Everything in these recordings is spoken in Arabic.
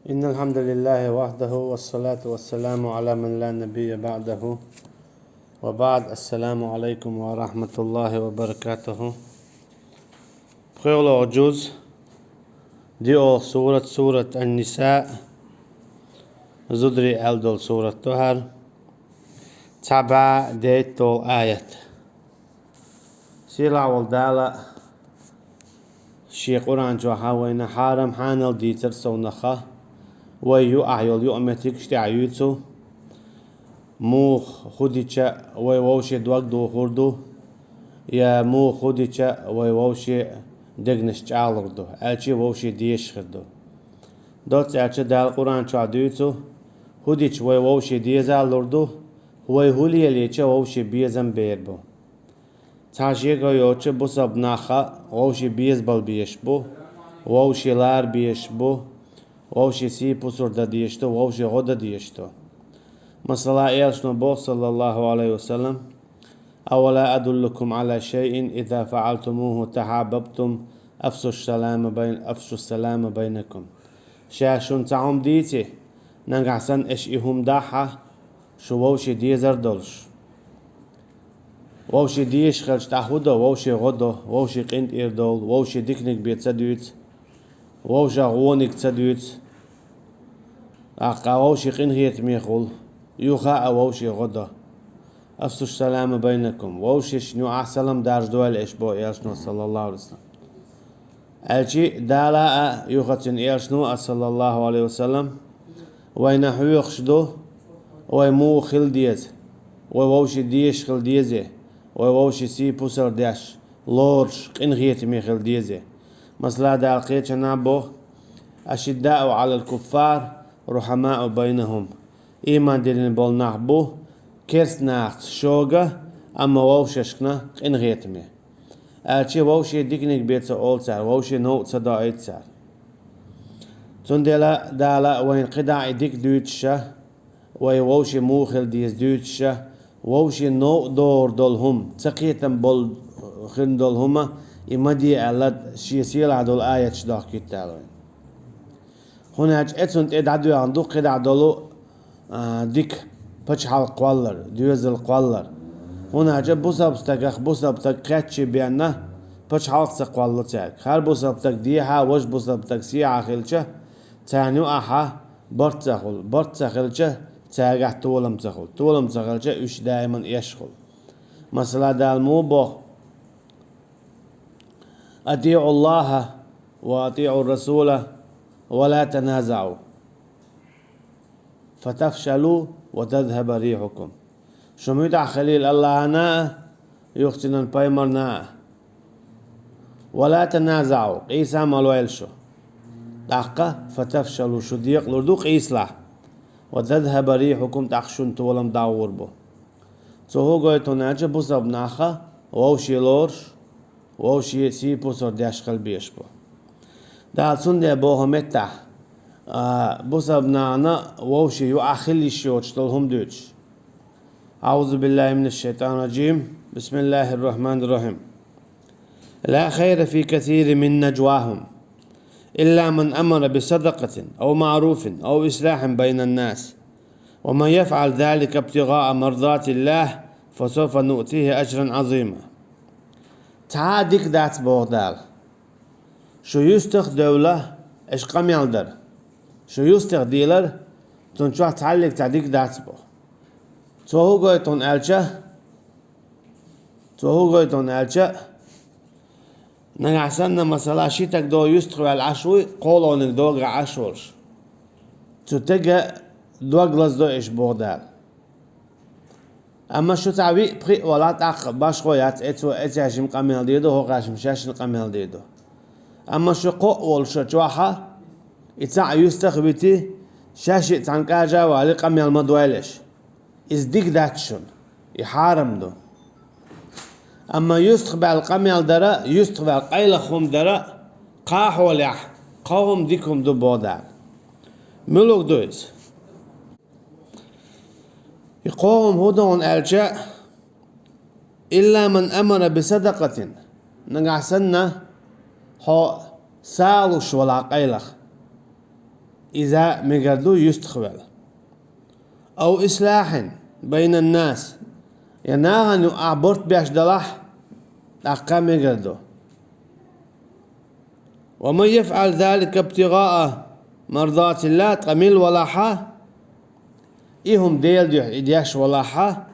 إن الحمد لله وحده والصلاة والسلام على من لا نبي بعده وبعد. السلام عليكم ورحمة الله وبركاته. بخير عجوز دي سورة النساء زدري ألدول سورة طهر تبع ديتول آية سيلا والدالة شيخ قرآن جوحا وين حارم حانل ديتر سونخا ويو أعيول يؤمتك شتعيوتو مو خوديتشا ويوشي دوغ دو خردو يا مو خوديتشا ويوشي دغنش چالردو الچي ووشي ديش خردو دوت الچ دال قرآن چادويتو خوديتش ويوشي ديزالردو وي هولي ليچا ووشي بيزم بيربو تاشيغو يوچ بوسب ناخا ووشي بيزبل بيشبو ووشي لار بيشبو ووشي سي پوسور دديشتو ووشي غدا ديشتو مثلا إيرشنا بو صلى الله عليه وسلم أولا أدلكم على شيء إذا فعلتموه تحاببتم أفشوا السلام بينكم شاشون تعم ديتي نغحسن إشئهم داحا شو ووشي ديزر دولش ووشي ديش خلش تحودو ووشي غدو ووشي قنت إردول ووشي ديكنك بيت سدويت ووشي غونك تسدويت أقا ووشي قنهيت ميخول يوخا أوشي غدا أفسو السلام بينكم ووشي شنو أحسلم دارج دوال إشبو إيرشنو صلى الله عليه وسلم ألشي دالا يوخاتن إيرشنو صلى الله عليه وسلم وين حيوخشدو ويمو خل ديز ووشي ديش خل ديزي ووشي سي بوسر داش لورش قنغيت مي خل ديزي مثلا دال قيتنا بو أشداء على الكفار رحماء بينهم إيمان دلين بول نحبو كيرس ناخت شوغا أما ووششكنا قنغيتمي ألشي ووشي ديكنيك بيتسا أولتسار ووشي نوتسا دايتسار تندلا دالا وين قدع ديك دوتشا ووشي موخل ديز دوتشا ووشي نو دور دولهم تقيتم بول خن دولهما إمدي ألد شيسيلا دول آية شداخ كتالوين هناك اتسنت ادعدو عندو قدع دولو ديك بچحال قوالر دوزل قوالر هناك بوسابتك قاتشي بيانا بچحال قوالر تاك هر بوسابتك ديها وش بوسابتك سيعا خلچه تانيو احا برت خلچه تاگه تولم تخلچه اش دائما يشخل مثلا دالمو بو أطيعوا الله وأطيعوا الرسول ولا تنازعوا فتفشلوا وتذهب ريحكم شميدع خليل الله أنا يختنا بايمرنا ولا تنازعوا قيسا مالويلشو دقة فتفشلوا شو ديق لردو قيسلا وتذهب ريحكم تخشون تولم داور بو تهو قويتو ناجة بوسب ناخا ووشي لورش ووشي سي بوسر داشقل بيش بو دال سنده بو همتا بوسب نانا ووشي يؤخلي شيوش تلهم دوش أعوذ بالله من الشيطان الرجيم بسم الله الرحمن الرحيم لا خير في كثير من نجواهم إلا من أمر بصدقة أو معروف أو إصلاح بين الناس ومن يفعل ذلك ابتغاء مرضات الله فسوف نؤتيه أجرا عظيما تعادك ذات بوغدال شو يستخ دولة إش قم يالدر شو يستخ ديلر تنشوح تعلق تعديك ذات بو توهو غويتون ألچا نغحسن مثلا شيتك دو يستخوى العشوي قولونك دوغ عشورش تتجا دوغلس دو إش بوغدال أما شو تعوي بخي ولا تاق باشخويات اتعشم قميل ديدو هو قاشم شاشن قميل ديدو أما شو قول شو جواحا اتاع يستخبتي شاشي تنكاجا والي قميل مدوالش ازديك داتشون يحارم دو أما يستخبع القميل درا يستخبع قيلخهم درا قاحو لح قوم ديكم دو بودال ملوك دويس يقوم هدون ألجاء إلا من أمر بصدقة نقعسنا هو سالوش ولا قيلخ إذا مقردو يستخبل أو إصلاح بين الناس يناغن أعبرت بيش دلح أقا مقردو ومن يفعل ذلك ابتغاء مرضات الله تقميل ولاحة إيهم ديل دياش ولاحة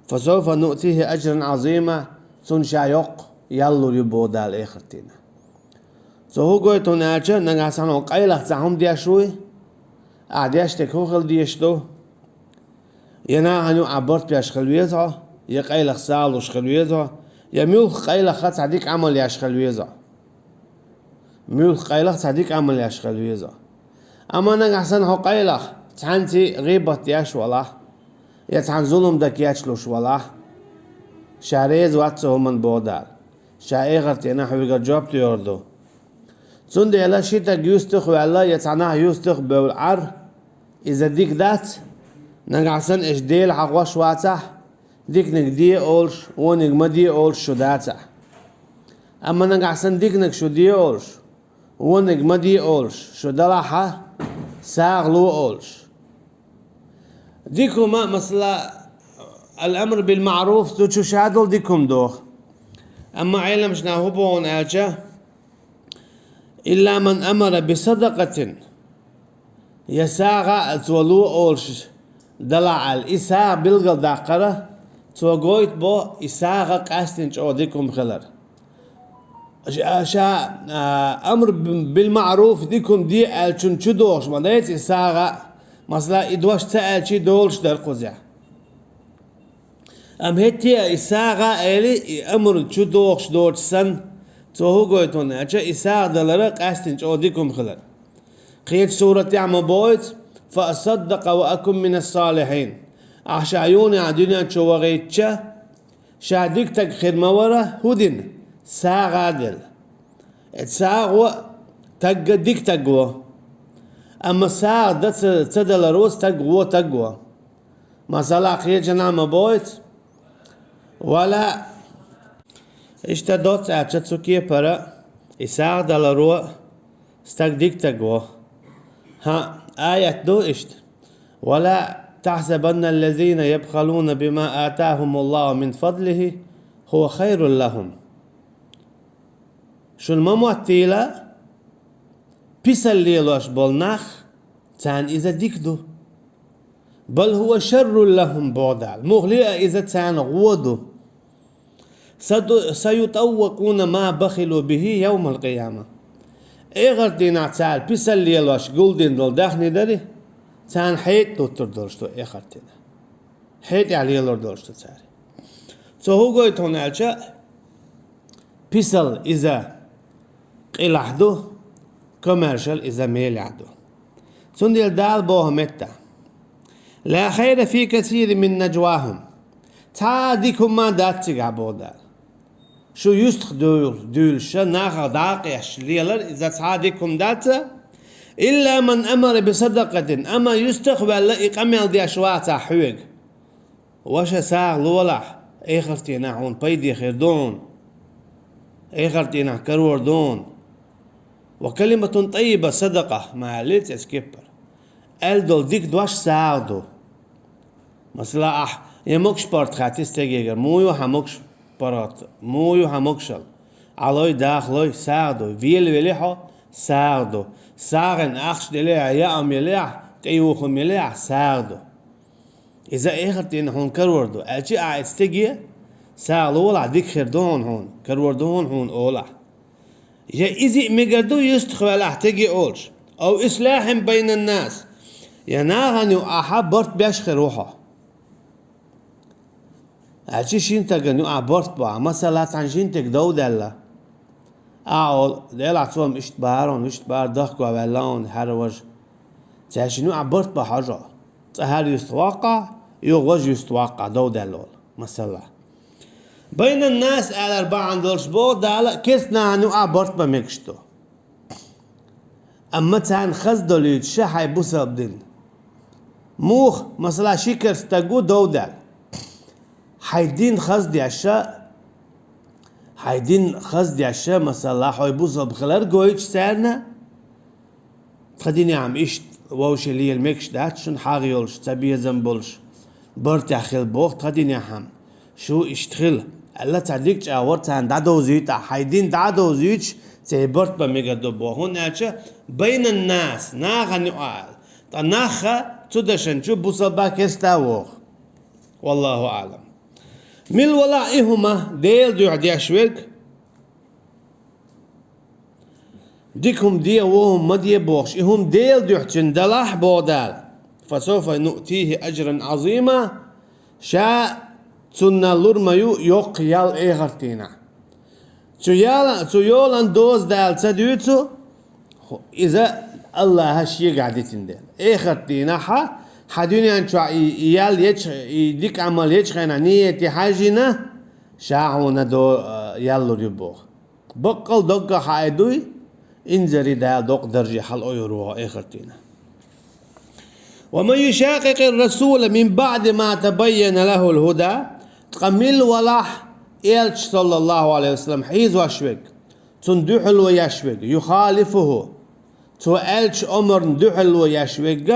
فسوف نؤتيه أجرا عظيما سنشا يق يلو يبودا الآخرتين هو قويتون آجا نغاسان وقايلة تساهم دياشوي أعدياش تكوخل ديشتو يناغنو عبرت بياش خلويزها يقايلة سالوش خلويزها يميول قايلة خط عديك عمل ياش خلويزها ميول قايلة تعديك عمل ياش خلويزها أما نغاسان هو قايلة تحانتي غيبة ياش ولا يتحان ظلم دك ياشلوش ولا شاريز واتسو من بودال شايغرت يناحو جوابتو يوردو سند يلا شيتا يوستخ ولا يتعناه يوستخ بالعر إذا ديك دات نقعسن إيش ديل حقوش واتح ديك نقدي أولش ونقمدي أولش شو داتح أما نقعسن ديك نك شو دي أولش ونقمدي أولش شو دلحة ساغلو أولش ديكو ما مثلا الأمر بالمعروف تو شادل ديكم دوخ أما علم شناهو بون آجا إلا من أمر بصدقة يساغا تولو أولش دلع الإساغ بلغل داقرة توقويت بو إساغا قاستن ديكم خلر أمر بالمعروف ديكم دي ألشن دوش ما دايت إساغا مثلا إدواش تألشي دولش در قزع أم هتي إساغا إلي أمر دوش دوش سن توهو قويتون أجا إساغ دلرا قاستن ديكم خلر قيت سورة يعمى بويت فأصدق وأكن من الصالحين عشايوني عدنا شوغيتشا شاديك تك خير مورا هودين ساغ عدل اتساغ تق ديك تقوى أما ساغ دا تدل روز تقوى مثلا قيت جنعمى بويت ولا اشتدوت أتشتسوكي برا إساغ دلرو ستك ديك تقوى ها آية دو اشت ولا تحسبن الذين يبخلون بما آتاهم الله من فضله هو خير لهم شو المموتيلة بيسال ليلوش بولناخ تان إذا ديكدو بل هو شر لهم بودال مغلية إذا تان غودو سيطوقون ما بخلوا به يوم القيامة اگر دينا تعال بيسال ليلوش قولدين دول داخني داري تان حيت دوتر دولشتو اگر دينا حيت على يلور دولشتو تاري هو قوي تونالشا بيسال إذا قيلحدو كوميرشال إذا ميلعدو سندل دال بوهمتا لا خير في كثير من نجواهم تعاديكم ما داتك عبودال شو يستخ دول شا ناخا داقيش ليلر إذا تعاديكم داتا إلا من أمر بصدقة أما يستخ ولا إقامل دي أشواتا حويق وشا ساغ لولح إيخرتينا عون بيدي خيردون إيخرتينا كرور دون وكلمة طيبة صدقة ما ليت اسكيبر ألدول ديك دواش ساعدو مثلا يموكش بارت خاتيس تيجيجر مويو هموكش بارات مويو هموكشل علوي داخلوي ساعدو ويليحو ساعدو ساعن أخش دليع يأم يليح تيوخم يليح ساعدو إذا إيخرتين هون كروردو أجي أعستجي ساعلو ولا ديك خيردون هون كروردون هون أولا يا إذا مقدو يستخبل أحتاجي أولش أو إصلاح بين الناس يناغني أحبرت بيش روحه أجي شينتك نو أحبرت با مثلا عن شينتك دو دلا أول دلا توم إشتبارون إشتبار ضحكوا علون هروج تعشنو أحبرت با حاجة هل يستوقع يوجد يستوقع دو دلول مثلا بين الناس على أربعة دولش بو دالا كسنا نو أحبرت با مكشتو أما تان خزدو ليد شحي بوسب دين موخ مثلا شكر استقو دو دل حيدين خزدي عشاء حيدين خزدي عشاء مثلا حي بوسب خلال قويتش سارنا تخديني عم إشت ووش اللي المكش دات شن حاغيولش تبي زنبولش برتاخل بوخ تدين هم شو اشتغل الله تعديك ورتان دادو زيت حيدين دادو زيت تبرت بميجدو بوهون أشة بين الناس ناغني قال تناخا تدشن شو بوصبا كستاوخ والله أعلم من ولائهما ديل دو ديشويك ديكم دي وهم مدي بوخش هم ديل دو دلاح بودال فسوف نؤتيه أجرا عظيما شا تنا لورمايو يوق يال إيغرتينا تو يولان دوز دال تدويتو إذا الله هشي قاعدتين ديل إيغرتينا حدوني أنشو يال يديك عمل يجخينا نيتي حاجينا شاعونا دو يالو ريبوخ بقل دوغا حايدوي انزري دال دوق درجي حل أيروها إيغرتينا ومن يشاقق الرسول من بعد ما تبين له الهدى تقمل ولاح إلش صلى الله عليه وسلم حيز واشوك تندحل ويشوك يخالفه تو إلش أمر ندحل ويشوك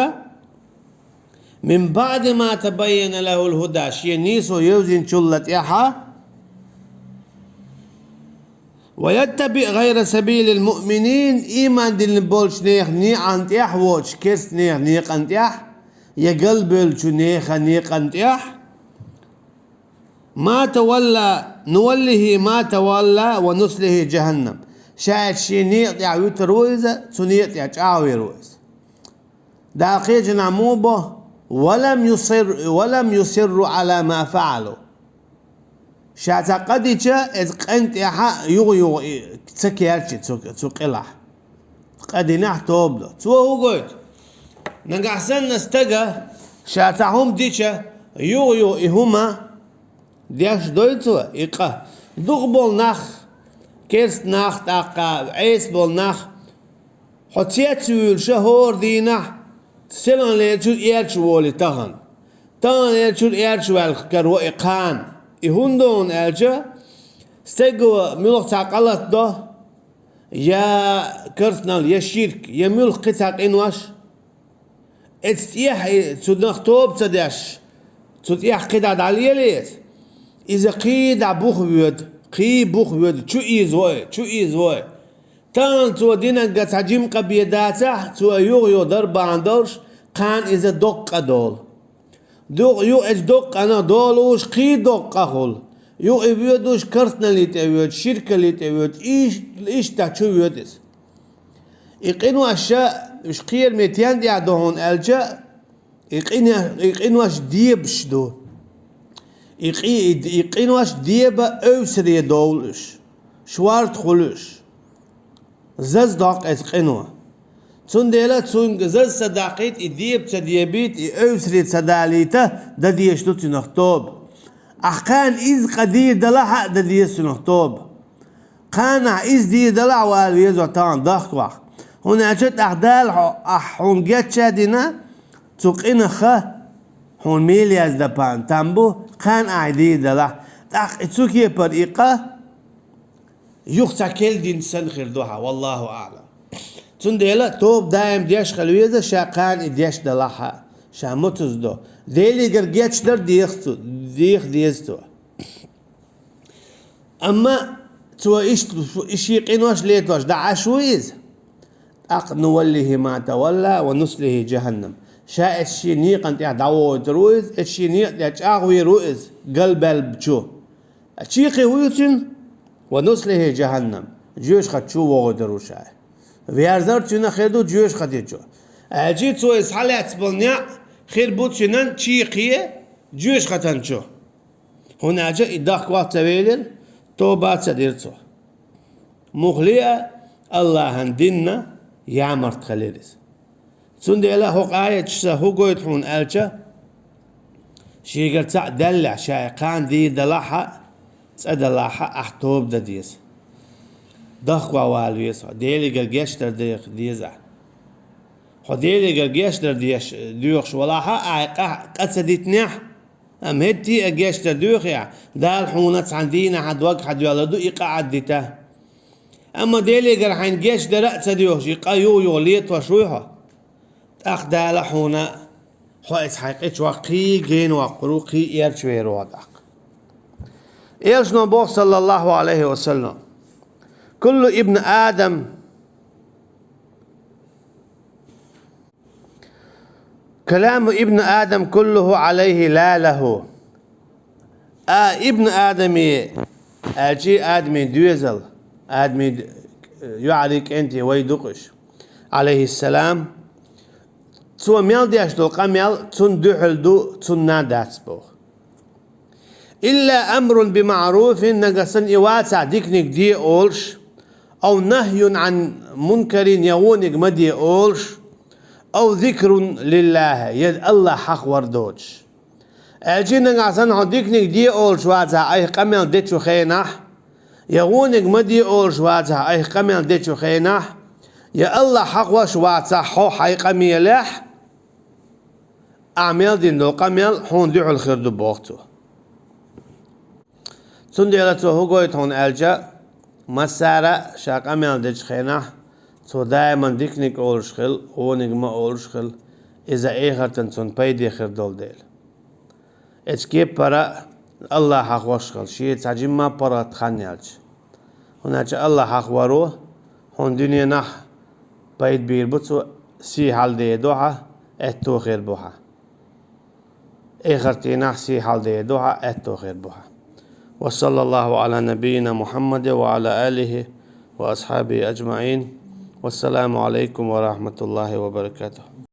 من بعد ما تبين له الهدى شينيسو يوزن شلت إحا ويتبع غير سبيل المؤمنين إيمان دل بولش نيخ نيق أنتيح ووش كيس نيخ نيق أنتيح يقلبل شو نيخ نيق أنتيح ما تولى نوله ما تولى ونسله جهنم شاهد شي نيق يعويت رويزة سنيق يعوي رويز داقيج نعموبه ولم يصر على ما فعلوا شاتا قديشة إذ قنت يحا يغ تسكيرش تسقلح قدينح توبلو هو قلت نقحسن نستقى شاتا هم ديشة يغ إهما ديش دويتو إقا دغبول نخ كيرس نخ تاقا عيس بول نخ حتيت شهور دينح سلان ليرشو إيرشو وولي تغن ليرشو إيرشو والكرو إقان إهندون ألجا استيقوا ملوك تعقلت ده يا كرتنال يا شيرك يا ملوك قطع إنواش اتستيح تنخطوب تداش تتيح قطع عليا ليت إذا قيد عبوخ بيود بوخ بيود شو إيزوي تان تو دينا قد عجيم قبيداته تو يو ضربة عن دورش قان إذا دق دول يو اج دق انا دولوش قي دق اخول يو ابيودوش كرتنا اللي تبيود شركة اللي تبيود ايش تحشو بيودس يقينوا اشياء مش قير 200 دي عدوهن الجا يقينوا اش ديبش دو يقينوا اش ديبا اوسري دولش شوارت خلوش زز داق اسقينوا تون ديلا تون زز صداقيت إديب تديبيت أوسري صداليته ده ديشتو تنخطوب أحكان إز قدير دلح ده ديشتو تنخطوب قانع إز دي دلع والويزو تان ضغط هنا أجت أحدال أحون جت شادنا تقين خا هون ميلياز دبان تامبو قان عدي دلع تأخ تسوكي بريقة يختكل دين سن خردوها والله أعلم تنديلا توب دايم ديش خلويزة شاقان إديش دلاحة شاموتز دو ديلي قرقيتش در ديختو أما تو إيش يقينوش ليتوش دا عشويز نوله ما تولى ونسله جهنم شاء الشينيق أنت دعوه ترويز الشينيق يتعاوي رويز قلب البشو الشيقي ويتن ونسله جهنم جيوش خدشو وغدرو شاي ويارزار تشينا خيردو جيوش خديجو اجيت سو اسحالي اتسبلنيا خير بوت شنان تشيقية جيوش خدانشو هنا جاء إداق وقت ويلر توبات سديرتو مغلية الله هندينا يعمر تخليرس سندي الله هو آية تشسا هو قويت حون ألشا شيقر تاع دلع شايقان دي دلحة تدلحة أحتوب دديس دخوا والويس ديلي قرقشتر ديزع خديلي قرقشتر ديوخش ولاحة عيقا قد سديتنيح أم هدتي قرقشتر ديوخ يا دال حونت عندينا حد وقت حد يولدو إقاعد ديته أما ديلي قرحين قرقشتر رأس ديوخش إقا يو يوليت وشويها أخدال حونا حوائز حقيقة وقي جين وقروقي إيرشوير وضعق إيش نبوه صلى الله عليه وسلم كل ابن آدم كلام ابن آدم كله عليه لا له ابن آدمي أجي آدمي دويزل آدمي يعريك أنت ويدقش عليه السلام تو ميل ديش دو قميل تون دوحل دو تون ناداتس بوخ إلا أمر بمعروف نقصن إواتع ديكنك دي أولش أو نهي عن منكر يونك مدي أولش أو ذكر لله يد الله حق وردوش أجينا نقصن هديكنك دي أولش واتع أي قميل ديتشو خينح يونك مدي أولش واتع أي قميل ديتشو خينح يا الله حق وش واتع حو حي قميلح أعمل دين دو قميل حون ديعو الخير دو بوقتو تنديلتو هوغوي تون ألجا مسارة شاك أميال ديش خيناح تو دائما ديكنيك أولش خل ونيك ما أولش خل إذا إيخرتن تون بايدي خير دول ديل إتكيب برا الله حق وش خل شيء تاجم ما برا تخانيالج هناك الله حق ورو هون دنيا نح بايد بير بطو سي حال دي دوحة اتو خير بوحة إيخرتي نح سي حال دي دوحة اتو خير بوحة وصلى الله على نبينا محمد وعلى آله وأصحابه أجمعين والسلام عليكم ورحمة الله وبركاته.